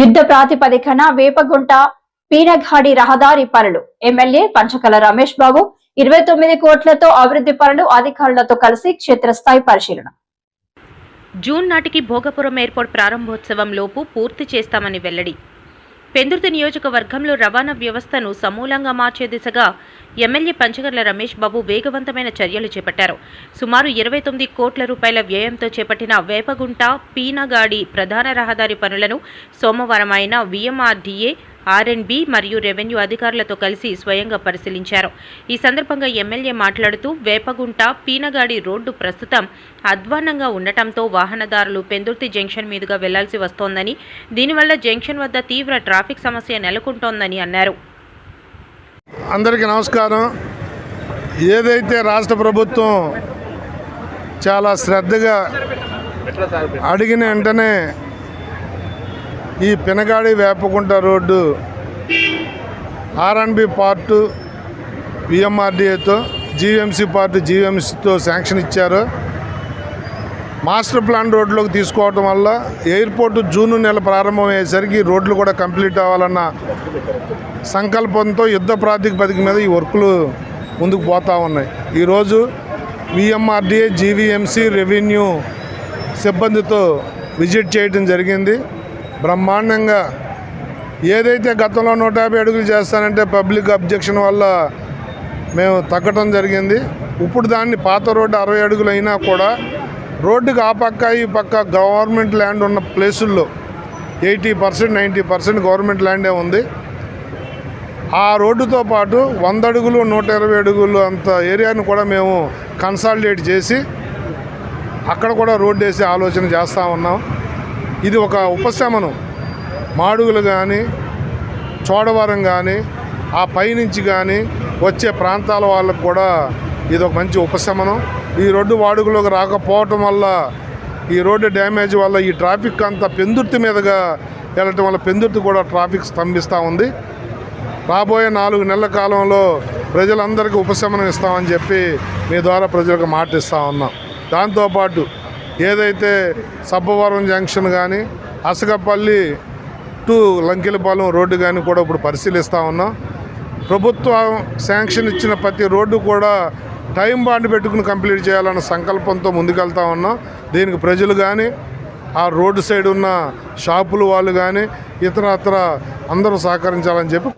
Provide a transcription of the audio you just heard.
యుద్ధ ప్రాతిపదికన వేపగుంట పీనఘాడి రహదారి పనులు ఎమ్మెల్యే పంచకల రమేష్ బాబు 29 కోట్లతో అభివృద్ధి పనులు అధికారులతో కలిసి క్షేత్రస్థాయి పరిశీలన. జూన్ నాటికి భోగపురం ఎయిర్పోర్ట్ ప్రారంభోత్సవం లోపు పూర్తి చేస్తామని వెల్లడి. పెందుర్తి నియోజకవర్గంలో రవాణా వ్యవస్థను సమూలంగా మార్చే దిశగా ఎమ్మెల్యే పంచకర్ల రమేష్ బాబు వేగవంతమైన చర్యలు చేపట్టారు. సుమారు 29 కోట్ల రూపాయల వ్యయంతో చేపట్టిన వేపగుంట పీనగాడి ప్రధాన రహదారి పనులను సోమవారం ఆయన విఎంఆర్డీఏ, ఆర్ఎండ్బి మరియు రెవెన్యూ అధికారులతో కలిసి స్వయంగా పరిశీలించారు. ఈ సందర్భంగా ఎమ్మెల్యే మాట్లాడుతూ వేపగుంట పీనగాడి రోడ్డు ప్రస్తుతం అధ్వాన్నంగా ఉండటంతో వాహనదారులు పెందుర్తి జంక్షన్ మీదుగా వెళ్లాల్సి వస్తోందని, దీనివల్ల జంక్షన్ వద్ద తీవ్ర ట్రాఫిక్ సమస్య నెలకొంటోందని అన్నారు. అందరికీ నమస్కారం. ఏదైతే రాష్ట్ర ప్రభుత్వం చాలా శ్రద్ధగా అడిగిన వెంటనే ఈ పినగాడి వేపకుంట రోడ్డు ఆర్ఎండ్బి పార్టు విఎంఆర్డీఏతో, జీవీఎంసీ పార్టు జీవీఎంసీతో శాంక్షన్ ఇచ్చారు. మాస్టర్ ప్లాన్ రోడ్లోకి తీసుకోవటం వల్ల ఎయిర్పోర్టు జూన్ నెల ప్రారంభమయ్యేసరికి రోడ్లు కూడా కంప్లీట్ అవ్వాలన్న సంకల్పంతో యుద్ధ ప్రాతిపదిక మీద ఈ వర్కులు ముందుకు పోతూ ఉన్నాయి. ఈరోజు విఎంఆర్డీఏ, జీవీఎంసీ, రెవెన్యూ సిబ్బందితో విజిట్ చేయడం జరిగింది. బ్రహ్మాండంగా ఏదైతే గతంలో 150 అడుగులు చేస్తానంటే పబ్లిక్ అబ్జెక్షన్ వల్ల మేము తగ్గటం జరిగింది. ఇప్పుడు దాన్ని పాత రోడ్డు 60 అడుగులు అయినా కూడా రోడ్డుకి ఆ పక్క ఈ పక్క గవర్నమెంట్ ల్యాండ్ ఉన్న ప్లేసుల్లో 80%, 90% గవర్నమెంట్ ల్యాండే ఉంది. ఆ రోడ్డుతో పాటు 100 అడుగులు, 120 అడుగులు అంత ఏరియాను కూడా మేము కన్సాలిడేట్ చేసి అక్కడ కూడా రోడ్డు వేసే ఆలోచన చేస్తూ ఉన్నాం. ఇది ఒక ఉపశమనం. మాడుగులు కానీ, చోడవరం కానీ, ఆ పైనుంచి కానీ వచ్చే ప్రాంతాల వాళ్ళకు కూడా ఇది ఒక మంచి ఉపశమనం. ఈ రోడ్డు వాడుకలోకి రాకపోవటం వల్ల, ఈ రోడ్డు డ్యామేజ్ వల్ల ఈ ట్రాఫిక్ అంతా పెందుర్తి మీదుగా వెళ్ళటం వల్ల పెందుర్తి కూడా ట్రాఫిక్ స్తంభిస్తూ ఉంది. రాబోయే 4 నెలల కాలంలో ప్రజలందరికీ ఉపశమనం ఇస్తామని చెప్పి మీ ద్వారా ప్రజలకు మాట ఇస్తూ ఉన్నాం. దాంతోపాటు ఏదైతే సబ్బవరం జంక్షన్ కానీ, అసగపల్లి టు లంకెలపాలెం రోడ్డు కానీ కూడా ఇప్పుడు పరిశీలిస్తూ ఉన్నాం. ప్రభుత్వం శాంక్షన్ ఇచ్చిన ప్రతి రోడ్డు కూడా టైం బాండ్ పెట్టుకుని కంప్లీట్ చేయాలన్న సంకల్పంతో ముందుకెళ్తా ఉన్నాం. దీనికి ప్రజలు కానీ, ఆ రోడ్డు సైడ్ ఉన్న షాపులు వాళ్ళు కానీ, ఇతర అందరూ సహకరించాలని చెప్పి